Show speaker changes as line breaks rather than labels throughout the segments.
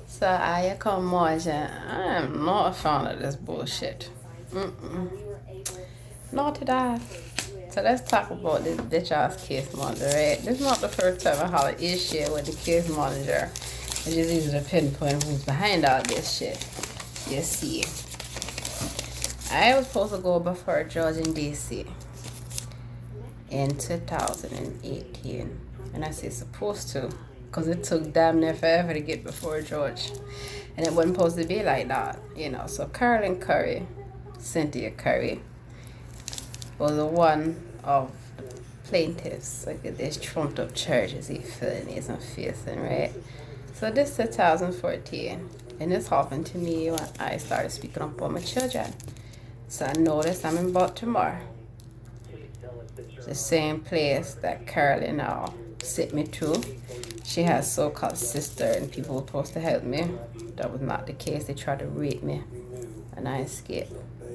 So I come watch and I am not a fan of this bullshit. Mm-mm. Not at all. So let's talk about this bitch ass case manager, right? This is not the first time I have an issue with the case manager. It's just easy to pinpoint who's behind all this shit. You see, I was supposed to go before a judge in DC in 2018. And I say supposed to, because it took damn near forever to get before a judge. And it wasn't supposed to be like that, you know. So Carolyn Curry, Cynthia Curry, was one of the plaintiffs. Like these trumped up charges he felonies and facing, right? So this 2014, and this happened to me when I started speaking up for my children. So I noticed I'm in Baltimore, the same place that Carolyn now sent me to. She has so-called sister and people were supposed to help me. That was not the case. They tried to rape me and I escaped.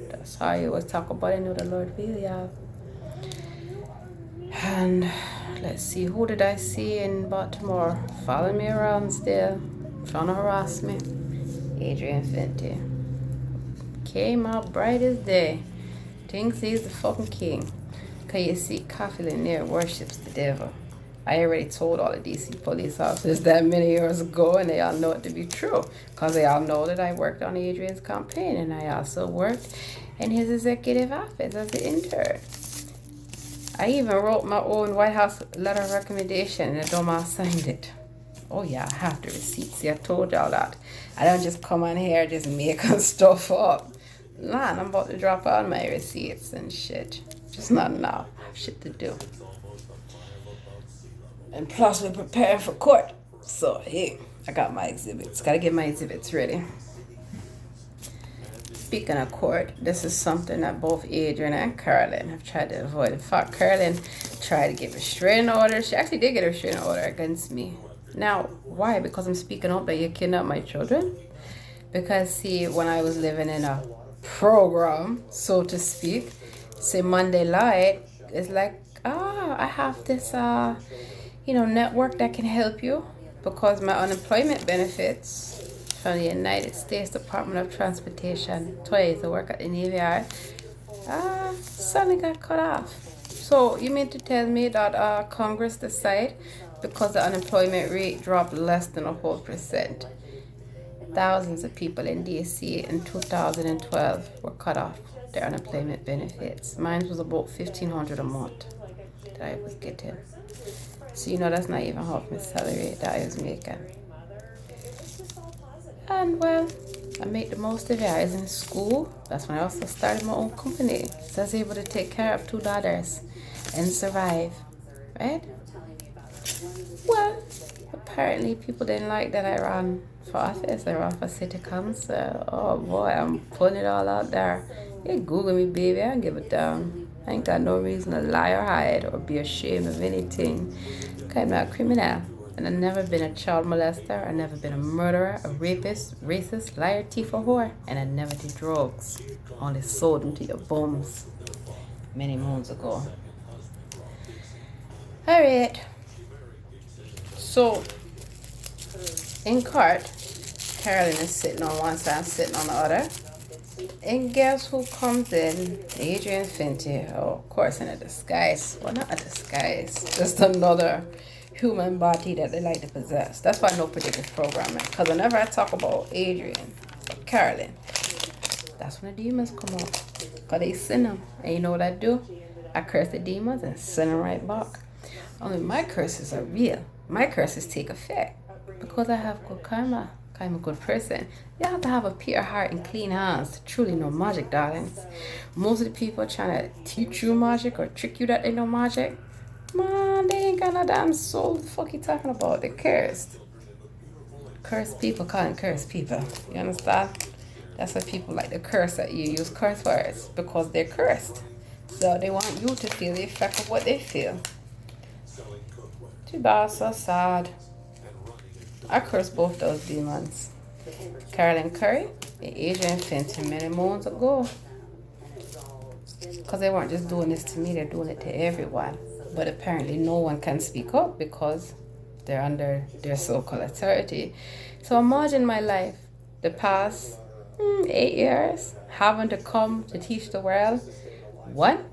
That's how you always talk about it. I know the Lord will, y'all. And let's see, who did I see in Baltimore? Following me around still, trying to harass me. Adrian Fenty. Came out bright as day. Thinks he's the fucking king. Cause you see, Coffee Lanier worships the devil. I already told all the DC police officers that many years ago, and they all know it to be true. Because they all know that I worked on Adrian's campaign, and I also worked in his executive office as an intern. I even wrote my own White House letter of recommendation, and the dumbass signed it. Oh yeah, I have the receipts. See, I told y'all that. I don't just come on here just making stuff up. Nah, I'm about to drop all my receipts and shit. Just not now. I have shit to do. And plus, we're preparing for court. So, hey, I got my exhibits. Gotta get my exhibits ready. Speaking of court, this is something that both Adrian and Carolyn have tried to avoid. In fact, Carolyn tried to get a restraining order. She actually did get a restraining order against me. Now, why? Because I'm speaking up that you kidnapped my children? Because, see, when I was living in a program, so to speak, say Monday Light, it's like, I have this, network that can help you because my unemployment benefits from the United States Department of Transportation, twice I work at the Navy Yard, suddenly got cut off. So you mean to tell me that Congress decide because the unemployment rate dropped less than a whole percent? Thousands of people in DC in 2012 were cut off their unemployment benefits. Mine was about $1,500 a month that I was getting. So that's not even half my salary that I was making. And well, I made the most of it. I was in school. That's when I also started my own company. So I was able to take care of two daughters and survive, right? Well, apparently people didn't like that I ran for office. I ran for city council. Oh boy, I'm putting it all out there. You Google me, baby. I don't give a damn. I ain't got no reason to lie or hide or be ashamed of anything. I'm not a criminal. And I've never been a child molester. I've never been a murderer, a rapist, racist, liar, thief, or whore. And I never did drugs. Only sold them to your bums many moons ago. Alright. So, in court, Carolyn is sitting on one side, I'm sitting on the other. And guess who comes in? Adrian Fenty. Oh, of course, in a disguise. Well, not a disguise. Just another human body that they like to possess. That's why I know predictive programming. Because whenever I talk about Adrian or Carolyn, that's when the demons come out. Because they send them. And you know what I do? I curse the demons and send them right back. Only my curses are real. My curses take effect. Because I have good karma. I'm a good person. You have to have a pure heart and clean hands to truly know magic, darlings. Most of the people trying to teach you magic or trick you that they know magic, man, they ain't got no damn soul. What the fuck you talking about? They're cursed. Cursed people calling cursed people. You understand? That's why people like to curse at you, use curse words, because they're cursed. So they want you to feel the effect of what they feel. Too bad, so sad. I cursed both those demons. Carolyn Curry and Adrian Fenton many moons ago. Because they weren't just doing this to me, they're doing it to everyone. But apparently no one can speak up because They're under their so-called authority. So imagine my life, the past 8 years, having to come to teach the world. One,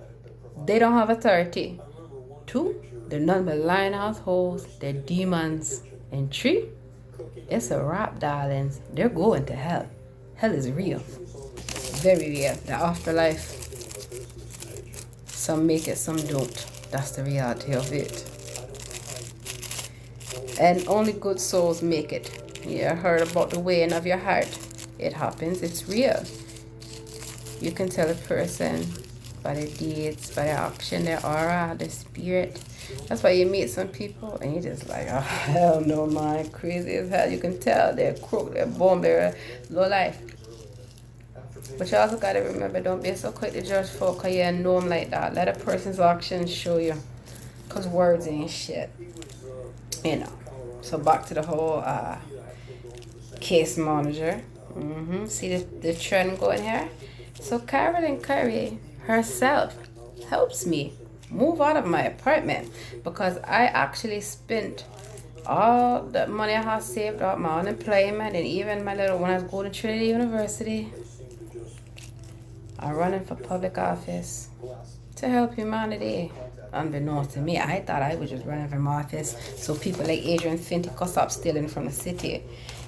they don't have authority. Two, they're none but lying assholes. They're demons. And three, it's a wrap, darlings. They're going to hell. Hell is real. Very real. The afterlife. Some make it, some don't. That's the reality of it. And only good souls make it. You heard about the weighing of your heart. It happens. It's real. You can tell a person by their deeds, by their action, their aura, their spirit. That's why you meet some people and you're just like, oh, hell no, man. Crazy as hell. You can tell they're crook, they're bomb, they're low life. But you also got to remember, don't be so quick to judge folk because you know them like that. Let a person's actions show you. Because words ain't shit. You know. So back to the whole case manager. See the trend going here? So Carolyn Curry herself helps me move out of my apartment because I actually spent all the money I had saved up, my unemployment, and even my little, when I was going to Trinity University, I'm running for public office to help humanity. Unbeknownst to me, I thought I was just running for my office so people like Adrian Finty could stop stealing from the city,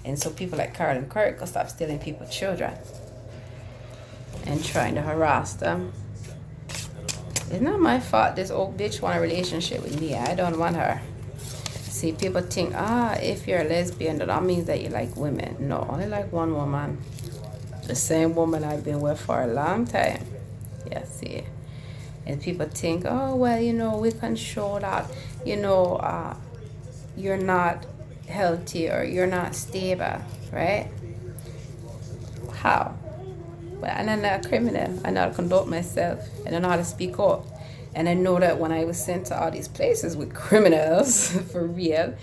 and so people like Carolyn Kirk could stop stealing people's children and trying to harass them. It's not my fault this old bitch want a relationship with me. I don't want her. See, people think, if you're a lesbian, that means that you like women. No, only like one woman. The same woman I've been with for a long time. Yeah, see. And people think, oh, well, we can show that, you're not healthy or you're not stable, right? How? Well, and I'm not a criminal. I know how to conduct myself. And I know how to speak up. And I know that when I was sent to all these places with criminals, for real,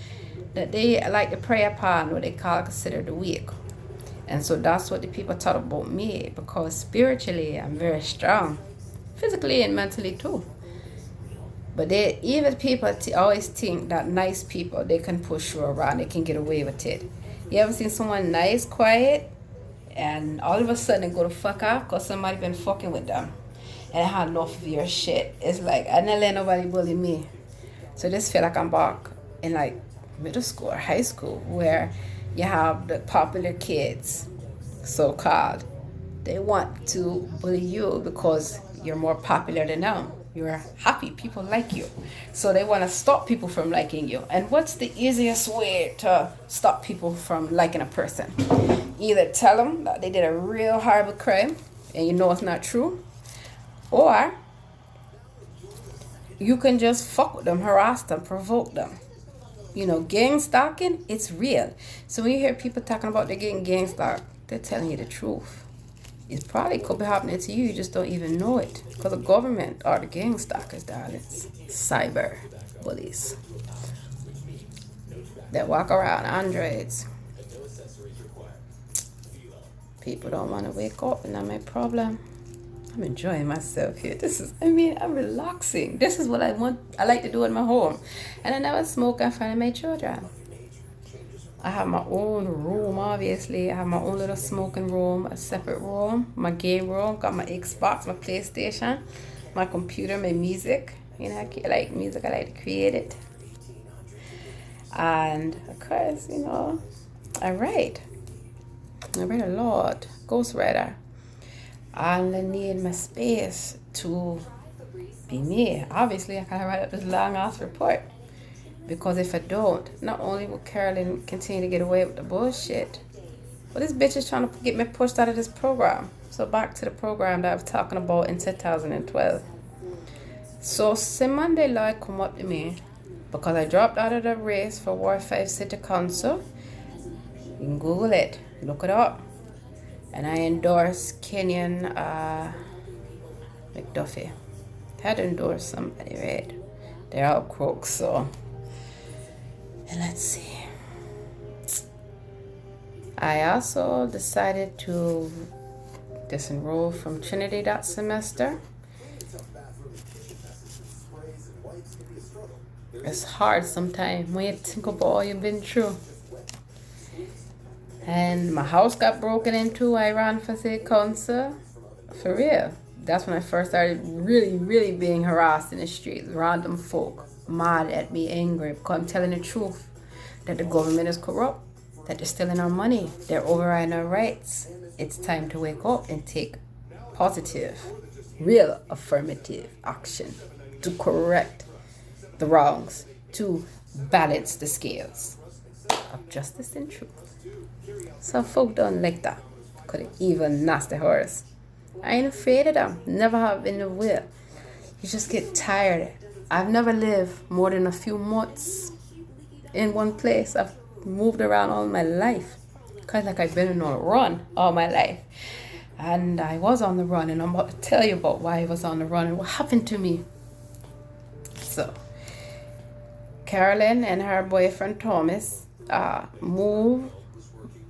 that they like to prey upon what they consider the weak. And so that's what the people thought about me, because spiritually I'm very strong. Physically and mentally too. But even people always think that nice people, they can push you around, they can get away with it. You ever seen someone nice, quiet, and all of a sudden they go to fuck off because somebody been fucking with them and I had enough of your shit? It's like, I never let nobody bully me. So this feel like I'm back in like middle school or high school, where you have the popular kids, so-called. They want to bully you because you're more popular than them. You're happy, people like you. So they want to stop people from liking you. And what's the easiest way to stop people from liking a person? Either tell them that they did a real horrible crime and you know it's not true, or you can just fuck with them, harass them, provoke them. Gang stalking, it's real. So when you hear people talking about they're getting gang stalked, they're telling you the truth. It probably could be happening to you just don't even know it. Because the government are the gang stalkers, darlings. Cyber bullies that walk around androids. People don't want to wake up, and that's my problem. I'm enjoying myself here. I'm relaxing. This is what I like to do in my home. And I never smoke in front of my children. I have my own room, obviously. I have my own little smoking room, a separate room, my game room, got my Xbox, my PlayStation, my computer, my music. I like music, I like to create it. And of course, I write. I write a lot, ghostwriter. And I need my space to be me. Obviously, I can't write up this long ass report. Because if I don't, not only will Carolyn continue to get away with the bullshit, but this bitch is trying to get me pushed out of this program. So back to the program that I was talking about in 2012. So Monday Lloyd come up to me because I dropped out of the race for Ward 5 City Council. You can Google it, look it up. And I endorsed Kenyon McDuffie. Had endorsed somebody, right? They're all crooks, so. And let's see. I also decided to disenroll from Trinity that semester. It's hard sometimes when you think about all you've been through. And my house got broken into. I ran for city council. For real. That's when I first started really, really being harassed in the streets. Random folk mad at me, angry, because I'm telling the truth. That the government is corrupt. That they're stealing our money. They're overriding our rights. It's time to wake up and take positive, real affirmative action to correct the wrongs, to balance the scales of justice and truth. Some folk don't like that. Could even nasty horse. I ain't afraid of them. Never have been the will. You just get tired. I've never lived more than a few months in one place. I've moved around all my life. Cause like I've been on a run all my life. And I was on the run, and I'm about to tell you about why I was on the run and what happened to me. So, Carolyn and her boyfriend Thomas moved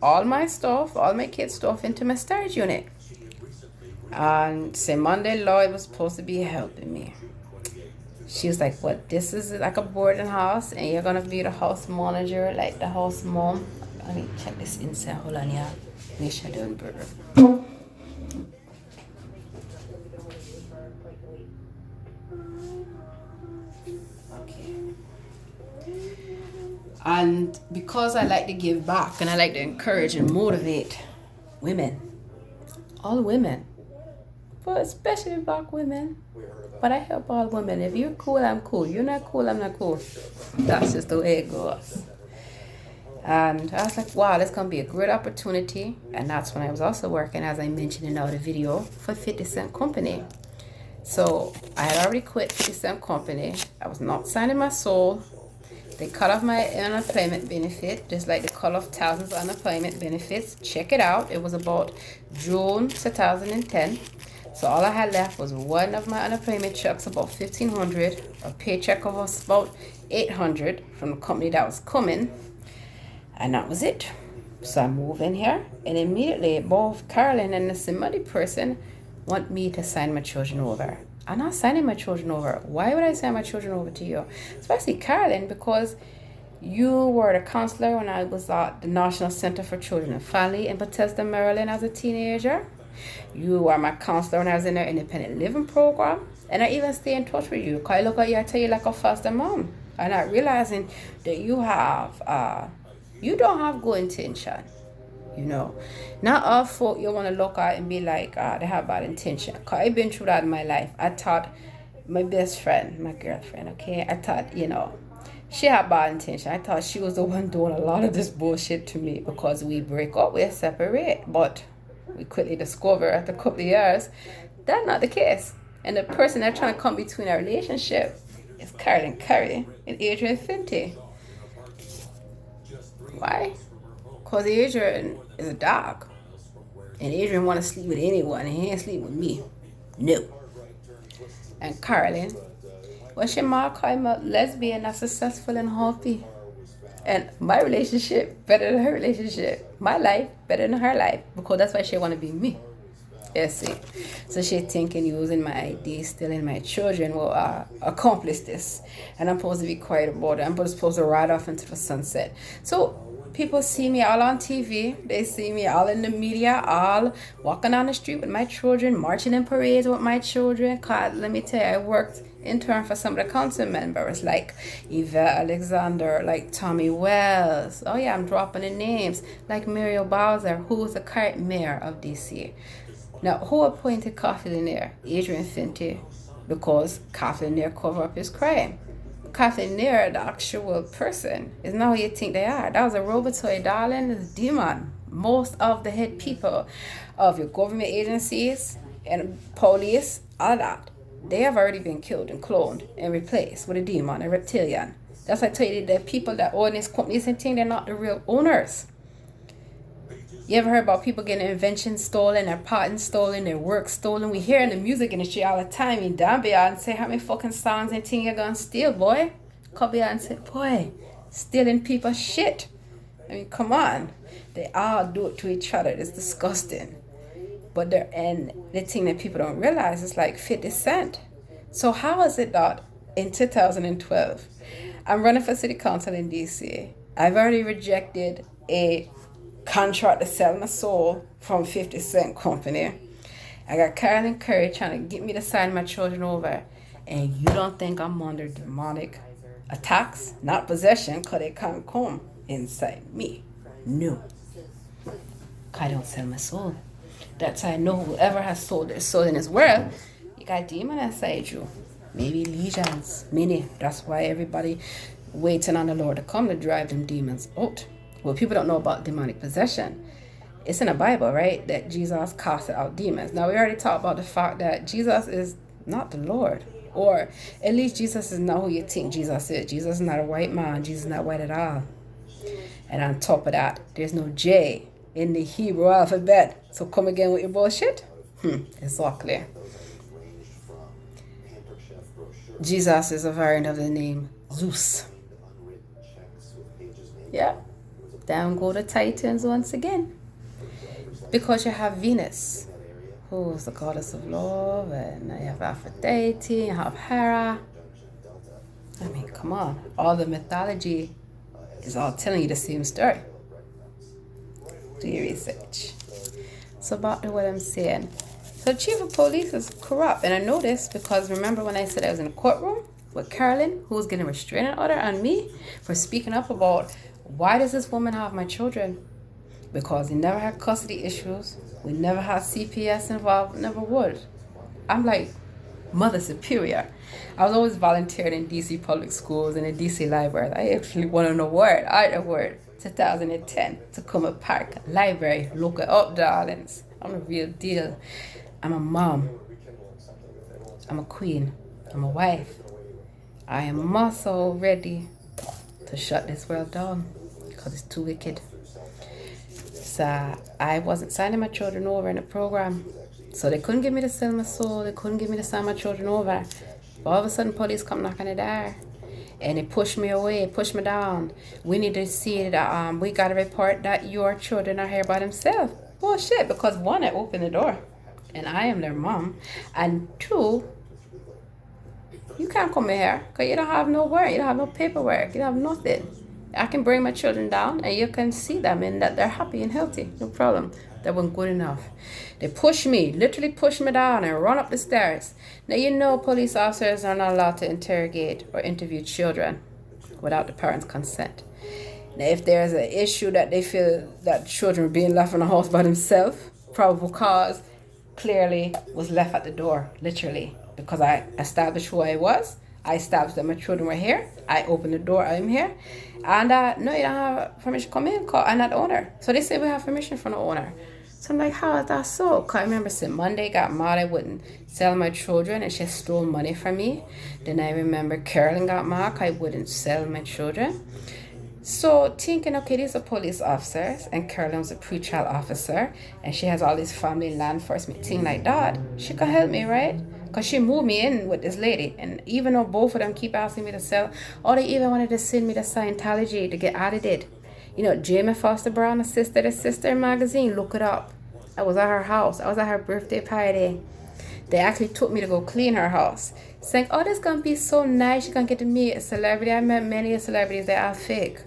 all my stuff, all my kids' stuff into my storage unit. And say Monday, Lloyd was supposed to be helping me. She was like, "What? This is like a boarding house, and you're gonna be the house manager, like the house mom." Let me check this inside. Hold on, yeah. Make sure I don't burn. And because I like to give back and I like to encourage and motivate women, all women, but especially black women, but I help all women. If you're cool, I'm cool. You're not cool, I'm not cool. That's just the way it goes. And I was like, wow, this going to be a great opportunity. And that's when I was also working, as I mentioned in our video, for 50 Cent Company. So I had already quit 50 Cent Company. I was not signing my soul. They cut off my unemployment benefit, just like they cut off thousands of unemployment benefits. Check it out. It was about June 2010. So all I had left was one of my unemployment checks, about $1,500. A paycheck of about $800 from the company that was coming. And that was it. So I moved in here, and immediately both Carolyn and the somebody person want me to sign my children over. I'm not signing my children over. Why would I sign my children over to you? Especially Carolyn, because you were the counselor when I was at the National Center for Children and Family in Bethesda, Maryland as a teenager. You were my counselor when I was in their independent living program. And I even stay in touch with you. Because I look at you, I tell you like a foster mom. I'm not realizing that you have, you don't have good intention. You know, not all folk you want to look at and be like, they have bad intention. Because I've been through that in my life. I thought my best friend, my girlfriend, okay, I thought, she had bad intention. I thought she was the one doing a lot of this bullshit to me because we break up, we separate. But we quickly discover after a couple of years, that's not the case. And the person that's trying to come between our relationship is Carolyn Curry and Adrian Fenty. Why? Because Adrian is a dog. And Adrian want to sleep with anyone, and he ain't sleep with me. No. And Carolyn, well, she marked I'm a lesbian that's successful and happy. And my relationship better than her relationship. My life better than her life. Because that's why she want to be me. You see. So she thinking using my ID, stealing my children will accomplish this. And I'm supposed to be quiet about it. I'm supposed to ride off into the sunset. So people see me all on TV. They see me all in the media, all walking down the street with my children, marching in parades with my children. God, let me tell you, I worked intern for some of the council members like Yvette Alexander, like Tommy Wells. Oh yeah, I'm dropping the names. Like Muriel Bowser, who was the current mayor of DC. Now, who appointed Coffee Lanier? Adrian Fenty, because Coffee Lanier covered up his crime. Coffee Lanier, the actual person, is not who you think they are. That was a robotoid, darling. It's a demon. Most of the head people of your government agencies and police, all that, they have already been killed and cloned and replaced with a demon, a reptilian. That's why I tell you, the people that own these companies and things, they're not the real owners. You ever heard about people getting inventions stolen, their patents stolen, their work stolen? We hear in the music industry all the time. And damn, Beyonce, how many fucking songs and things you're gonna steal, boy? Call Beyonce, boy, stealing people's shit. I mean, come on. They all do it to each other. It's disgusting. But and the thing that people don't realize is like 50 Cent. So how is it that in 2012, I'm running for city council in DC. I've already rejected a contract to sell my soul from 50 Cent Company. I got Carolyn Curry trying to get me to sign my children over. And you don't think I'm under demonic attacks? Not possession, because they can't come inside me. No. I don't sell my soul. That's how I know whoever has sold their soul in this world, you got demon inside you. Maybe legions, many. That's why everybody waiting on the Lord to come to drive them demons out. Well, people don't know about demonic possession. It's in the Bible, right? That Jesus casted out demons. Now, we already talked about the fact that Jesus is not the Lord. Or at least Jesus is not who you think Jesus is. Jesus is not a white man. Jesus is not white at all. And on top of that, there's no J in the Hebrew alphabet. So come again with your bullshit? Exactly. Jesus is a variant of the name Zeus. Yeah. Down go the Titans once again. Because you have Venus, who is the goddess of love, and you have Aphrodite, you have Hera. I mean, come on. All the mythology is all telling you the same story. Do your research. So back to what I'm saying. So the chief of police is corrupt. And I know this because remember when I said I was in a courtroom with Carolyn, who was getting a restraining order on me for speaking up about why does this woman have my children? Because we never had custody issues. We never had CPS involved. Never would. I'm like Mother Superior. I was always volunteering in DC public schools and in DC libraries. I actually won an award, art award, 2010, Tacoma Park Library. Look it up, darlings. I'm a real deal. I'm a mom. I'm a queen. I'm a wife. I am also ready to shut this world down because it's too wicked. So I wasn't signing my children over in the program. So they couldn't get me to sell my soul. They couldn't get me to sign my children over. But all of a sudden, police come knocking on the door. And they push me away, push me down. We need to see that we got to report that your children are here by themselves. Bullshit, because one, I opened the door. And I am their mom. And two, you can't come in here because you don't have no work. You don't have no paperwork. You don't have nothing. I can bring my children down and you can see them and that they're happy and healthy. No problem. That wasn't good enough. They push me, literally push me down and run up the stairs. Now, you know police officers are not allowed to interrogate or interview children without the parents' consent. Now, if there's an issue that they feel that children are being left in the house by themselves, probable cause clearly was left at the door, literally. Because I established who I was. I established that my children were here. I opened the door. I'm here. And no, you don't have permission to come in. I'm not the owner. So they say we have permission from the owner. So I'm like, how is that so? Because I remember since Monday got mad I wouldn't sell my children and she stole money from me. Then I remember Carolyn got mad because I wouldn't sell my children. So thinking, okay, these are police officers and Carolyn was a pretrial officer and she has all this family law enforcement thing like that. She can help me, right? Because she moved me in with this lady. And even though both of them keep asking me to sell, or they even wanted to send me to Scientology to get audited. You know, Jamie Foster Brown, the sister magazine, look it up. I was at her house. I was at her birthday party. They actually took me to go clean her house. Saying, oh, this is going to be so nice. You're going to get to meet a celebrity. I met many celebrities that are fake.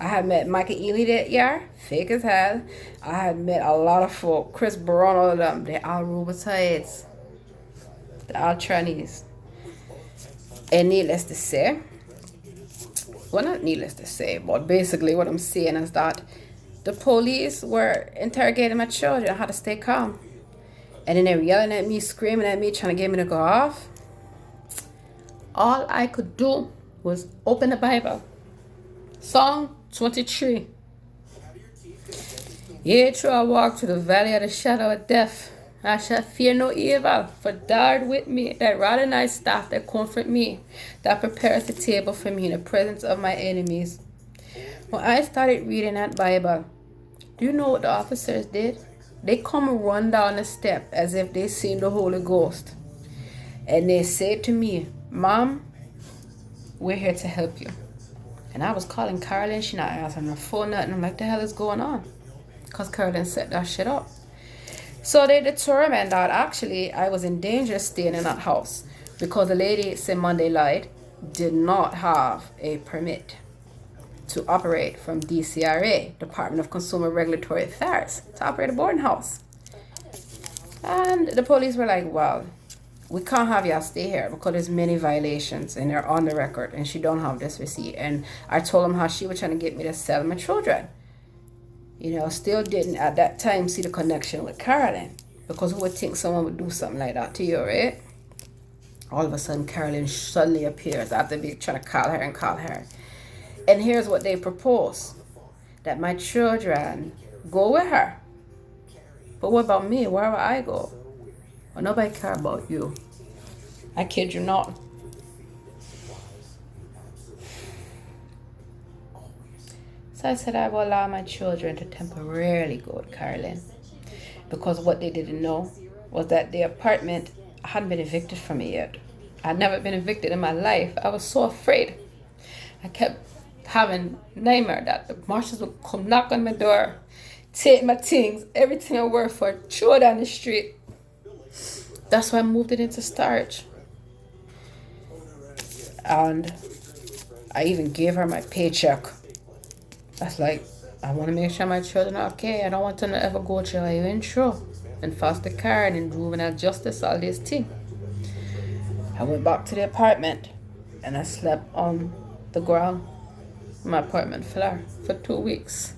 I had met Michael Ealy that year, fake as hell. I had met a lot of folk, Chris Brown, all of them. They all robotides. They're all Chinese. And needless to say, well, not needless to say, but basically what I'm saying is that the police were interrogating my children. I had to stay calm. And then they were yelling at me, screaming at me, trying to get me to go off. All I could do was open the Bible. Psalm 23. Yea, true, I walk through the valley of the shadow of death. I shall fear no evil, for thou art with me. Thy rod and thy staff that comfort me. That prepareth the table for me in the presence of my enemies. When I started reading that Bible, do you know what the officers did? They come and run down the step as if they seen the Holy Ghost. And they said to me, Mom, we're here to help you. And I was calling Carolyn. She not answering her phone, nothing. I'm like, the hell is going on? Because Carolyn set that shit up. So they determined that actually I was in danger staying in that house because the lady said Monday lied. did not have a permit to operate from DCRA, Department of Consumer Regulatory Affairs, to operate a boarding house. And the police were like, well, we can't have y'all stay here because there's many violations and they're on the record and she don't have this receipt. And I told them how she was trying to get me to sell my children. Still didn't at that time see the connection with Carolyn, because who would think someone would do something like that to you, right? All of a sudden, Carolyn suddenly appears after me trying to call her. And here's what they propose: that my children go with her. But what about me? Where will I go? Well, nobody care about you. I kid you not. So I said I will allow my children to temporarily go with Carolyn, because what they didn't know was that the apartment hadn't been evicted from it yet. I'd never been evicted in my life. I was so afraid. I kept having nightmare that the marshals would come knock on my door, take my things, everything I worked for, throw it down the street. That's why I moved it into storage. And I even gave her my paycheck. That's like, I want to make sure my children are okay. I don't want them to ever go through like you went through, and foster care and juvenile justice, all this thing. I went back to the apartment and I slept on the ground, my apartment floor, for 2 weeks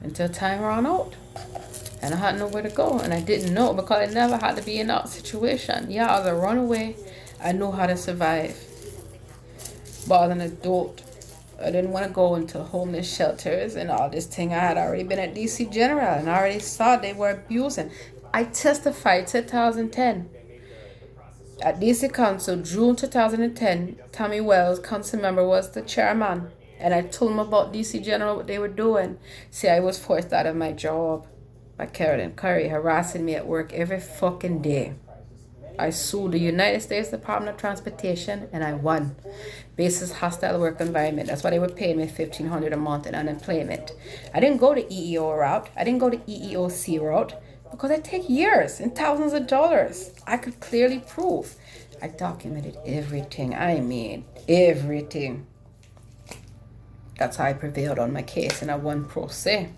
until time ran out. And I had nowhere to go, and I didn't know, because I never had to be in that situation. Yeah, I was a runaway. I know how to survive. But as an adult, I didn't want to go into homeless shelters and all this thing. I had already been at DC General and I already saw they were abusing. I testified 2010 at DC Council, June 2010. Tommy Wells, council member, was the chairman. And I told him about DC General, what they were doing. See, I was forced out of my job by Carolyn Curry, harassing me at work every fucking day. I sued the United States Department of Transportation and I won. Basis hostile work environment. That's why they were paying me $1,500 a month in unemployment. I didn't go the EEO route. I didn't go the EEOC route because it take years and thousands of dollars. I could clearly prove. I documented everything. I mean, everything. That's how I prevailed on my case and I won pro se.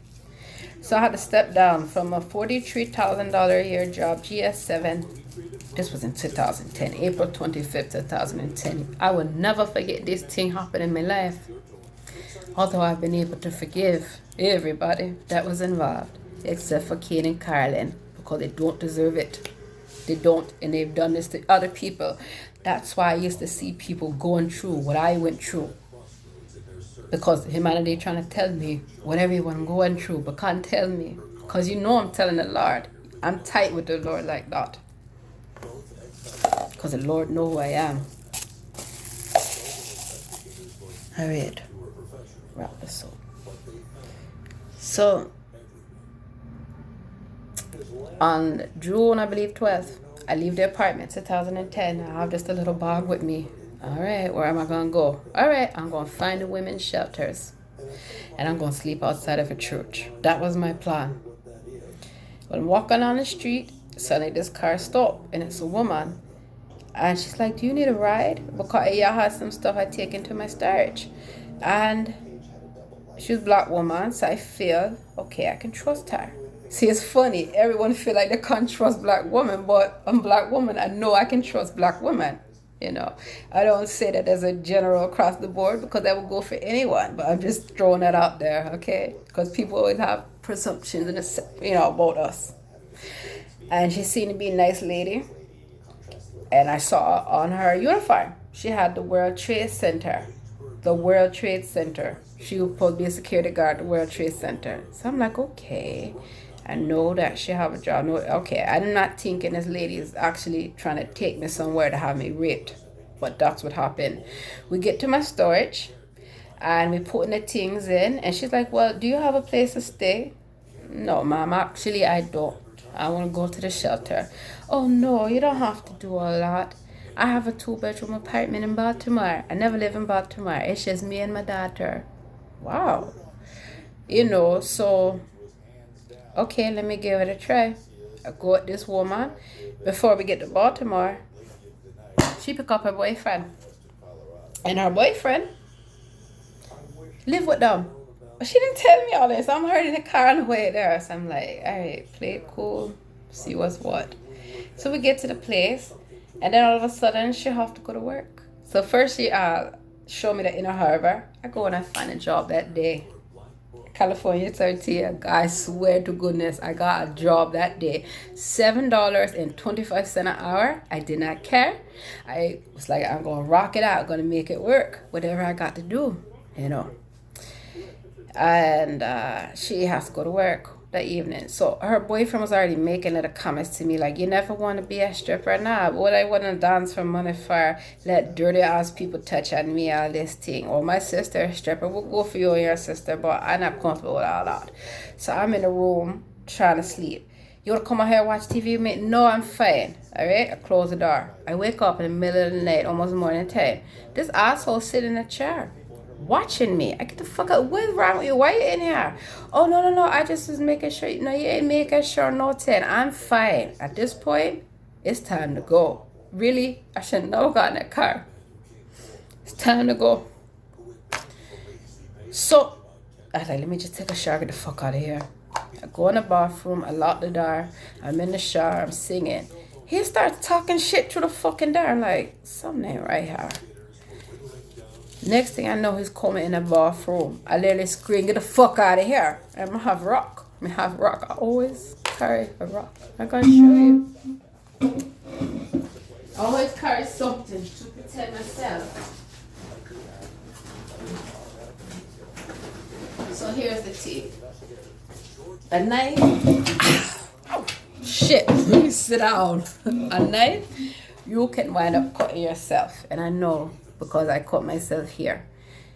So I had to step down from a $43,000 a year job, GS7. This was in 2010, April 25th, 2010. I will never forget this thing happened in my life. Although I've been able to forgive everybody that was involved, except for Kane and Carolyn, because they don't deserve it. They don't, and they've done this to other people. That's why I used to see people going through what I went through. Because humanity trying to tell me what everyone going through, but can't tell me. Because I'm telling the Lord. I'm tight with the Lord like that. Because the Lord know who I am. All right. Wrap this up. So, on June, I believe, 12th, I leave the apartment, 2010. I have just a little bag with me. All right, where am I going to go? All right, I'm going to find the women's shelters. And I'm going to sleep outside of a church. That was my plan. When walking on the street, suddenly this car stopped. And it's a woman. And she's like, do you need a ride? Because I had some stuff I take into my storage. And she was a black woman. So I feel, okay, I can trust her. See, it's funny. Everyone feel like they can't trust black women. But I'm a black woman. I know I can trust black women. I don't say that as a general across the board because that would go for anyone, but I'm just throwing that out there, okay? Because people always have presumptions about us. And she seemed to be a nice lady, and I saw on her uniform she had the World Trade Center. The World Trade Center. She was supposed to be a security guard at the World Trade Center. So I'm like, okay, I know that she have a job. No, okay, I'm not thinking this lady is actually trying to take me somewhere to have me raped. But that's what happened. We get to my storage and we putting the things in. And she's like, well, do you have a place to stay? No, ma'am, actually I don't. I want to go to the shelter. Oh, no, you don't have to do all that. I have a 2-bedroom apartment in Baltimore. I never live in Baltimore. It's just me and my daughter. Wow. So... okay, let me give it a try. I go with this woman. Before we get to Baltimore, she pick up her boyfriend. And her boyfriend live with them. But she didn't tell me all this. I'm already in the car on the way there. So I'm like, all right, play it cool, see what's what. So we get to the place, and then all of a sudden she have to go to work. So first she showed me the inner harbor. I go and I find a job that day. California 30th. I swear to goodness, I got a job that day. $7.25 an hour. I did not care. I was like, I'm gonna rock it out, gonna make it work. Whatever I got to do, you know. And she has to go to work that evening. So her boyfriend was already making little comments to me like, you never want to be a stripper. Nah, what I want to dance for money for, let dirty ass people touch on me, all this thing. Or my sister, a stripper, will go for you and your sister, but I'm not comfortable with all that. So I'm in the room trying to sleep. You want to come out here and watch TV with me? No, I'm fine. All right? I close the door. I wake up in the middle of the night, almost morning time. This asshole sitting in a chair watching me. I get the fuck up. What's wrong with you? Why you in here? Oh, no. I just was making sure. No, you ain't making sure nothing. I'm fine. At this point, it's time to go. Really? I should never got in that car. It's time to go. So, I was like, let me just take a shower, get the fuck out of here. I go in the bathroom, I lock the door. I'm in the shower, I'm singing. He starts talking shit through the fucking door. I'm like, something ain't right here. Next thing I know, he's coming in the bathroom. I literally scream, get the fuck out of here. I'm gonna have rock. I always carry a rock. I'm gonna show you. I always carry something to protect myself. So here's the tea. A knife. Oh, shit, let me sit down. A knife, you can wind up cutting yourself. And I know, because I cut myself here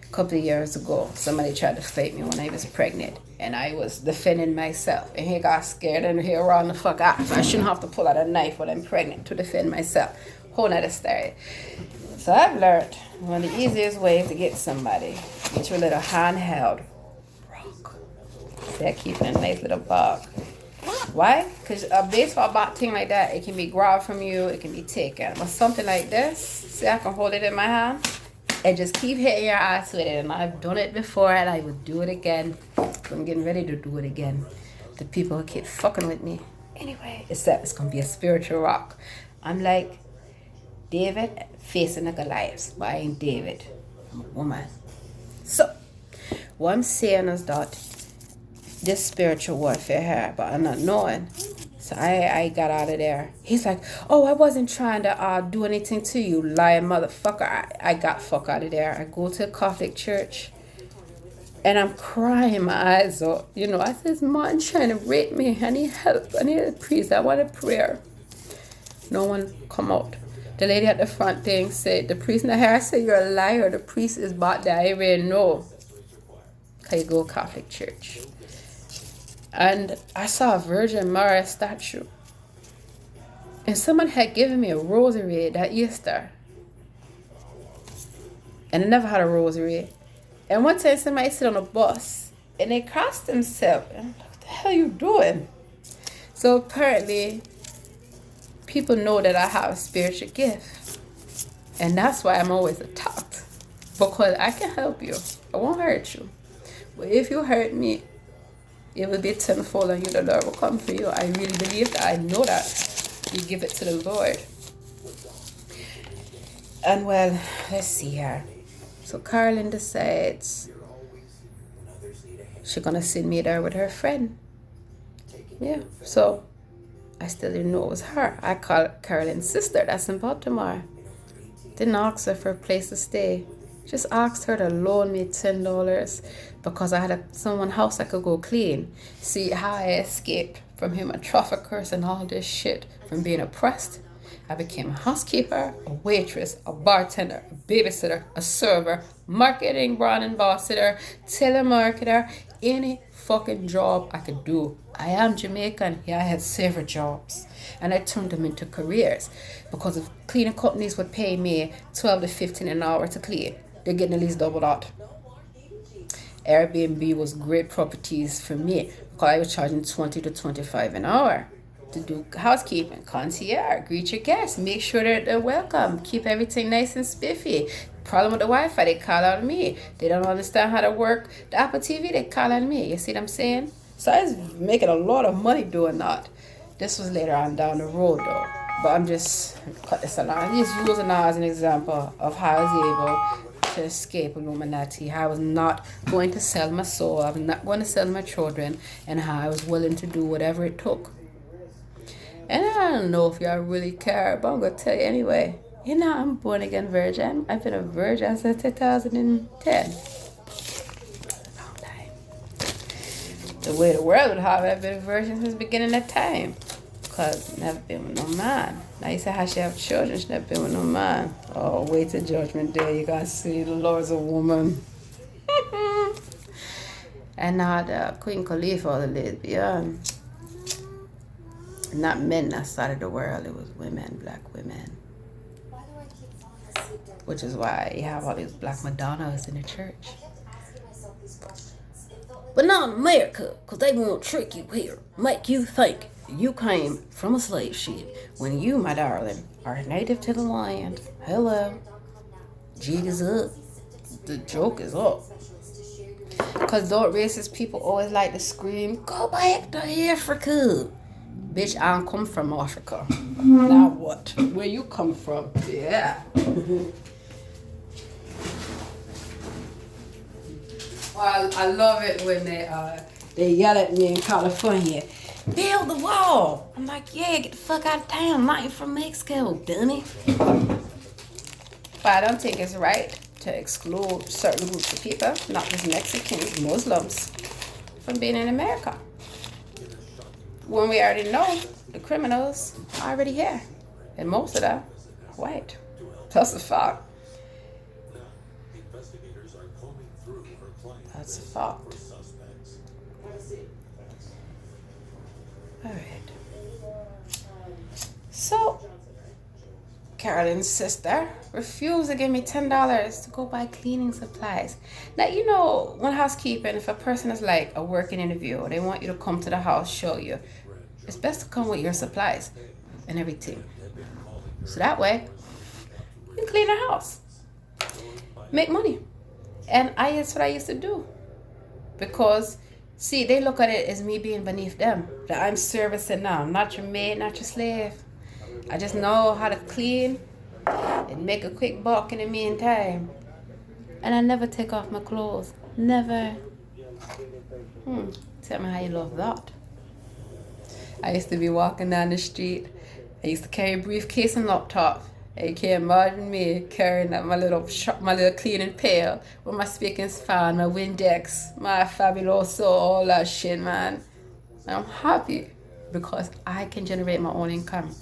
a couple of years ago. Somebody tried to fight me when I was pregnant, and I was defending myself, and he got scared and he ran the fuck out. So I shouldn't have to pull out a knife when I'm pregnant to defend myself. Whole nother story. So I've learned one of the easiest ways to get somebody, get you a little handheld rock. See, I keep in a nice little bag. Why? Because a baseball bat thing like that, it can be grabbed from you, it can be taken. But something like this, see, I can hold it in my hand and just keep hitting your ass with it. And I've done it before, and I would do it again. I'm getting ready to do it again. The people who keep fucking with me. Anyway, it's going to be a spiritual rock. I'm like David facing the Goliath, but I ain't David. I'm a woman. So, what I'm saying is that this spiritual warfare here, but I'm not knowing. So I got out of there. He's like, oh, I wasn't trying to do anything to you, lying motherfucker. I got fuck out of there. I go to a Catholic church, and I'm crying my eyes out. You know, I says, Martin trying to rape me. I need help. I need a priest. I want a prayer. No one come out. The lady at the front thing said, the priest in the hair, I said, you're a liar. The priest is back there. I really know. Can you go Catholic church? And I saw a Virgin Mary statue. And someone had given me a rosary that Easter. And I never had a rosary. And one time somebody sit on a bus and they crossed themselves. And I'm like, what the hell are you doing? So apparently, people know that I have a spiritual gift. And that's why I'm always attacked. Because I can help you. I won't hurt you. But if you hurt me, it will be tenfold, and the Lord will come for you. I really believe that. I know that. You give it to the Lord. And well, let's see here. So Carolyn decides she's gonna send me there with her friend. Yeah. So I still didn't know it was her. I called Carolyn's sister. That's in Baltimore. Didn't ask her for a place to stay. Just asked her to loan me $10 because I had someone's house I could go clean. See how I escaped from human traffickers and all this shit from being oppressed. I became a housekeeper, a waitress, a bartender, a babysitter, a server, marketing, brand ambassador, telemarketer, any fucking job I could do. I am Jamaican. Yeah, I had several jobs. And I turned them into careers because if cleaning companies would pay me $12 to $15 an hour to clean, they're getting at least double that. Airbnb was great properties for me because I was charging $20 to $25 an hour to do housekeeping, concierge, greet your guests, make sure that they're welcome, keep everything nice and spiffy, problem with the Wi-Fi, they call out me. They don't understand how to work the Apple TV, they call on me. You see what I'm saying? So I was making a lot of money doing that. This was later on down the road though. But I'm just cut this along. I'm just using that as an example of how I was able to escape Illuminati. How I was not going to sell my soul. I was not going to sell my children, and how I was willing to do whatever it took. And I don't know if y'all really care, but I'm gonna tell you anyway. You know, I'm born again virgin. I've been a virgin since 2010. Long time. The way the world would have it, I've been a virgin since the beginning of time. Because never been with no man. Now you say how she have children, she never been with no man. Oh, wait till judgment day, you gotta see the Lord's a woman. And now the Queen Khalifa or the lesbian. Not men that started the world, it was women, black women. Which is why you have all these black Madonnas in the church. But not in America, because they won't trick you here, make you think you came from a slave ship when you, my darling, are native to the land. Hello. Jig is up. The joke is up. Because don't racist people always like to scream, go back to Africa. Bitch, I don't come from Africa. Now what? Where you come from? Yeah. Well, I love it when they yell at me in California, build the wall. I'm like, yeah, get the fuck out of town. I'm not even from Mexico, dummy. But I don't think it's right to exclude certain groups of people, not just Mexicans, Muslims, from being in America. When we already know the criminals are already here. And most of them are white. That's a fact. That's a fact. Alright. So, Carolyn's sister refused to give me $10 to go buy cleaning supplies. Now, you know, when housekeeping, if a person is like a working interview, they want you to come to the house, show you. It's best to come with your supplies and everything. So that way, you can clean the house. Make money. And that's what I used to do. Because, see, they look at it as me being beneath them. That I'm servicing them. I'm not your maid, not your slave. I just know how to clean and make a quick buck in the meantime. And I never take off my clothes. Never. Tell me how you love that. I used to be walking down the street. I used to carry a briefcase and laptop. And you can't imagine me carrying up my little cleaning pail with my speaking fan, my Windex, my Fabuloso, all that shit, man. And I'm happy because I can generate my own income.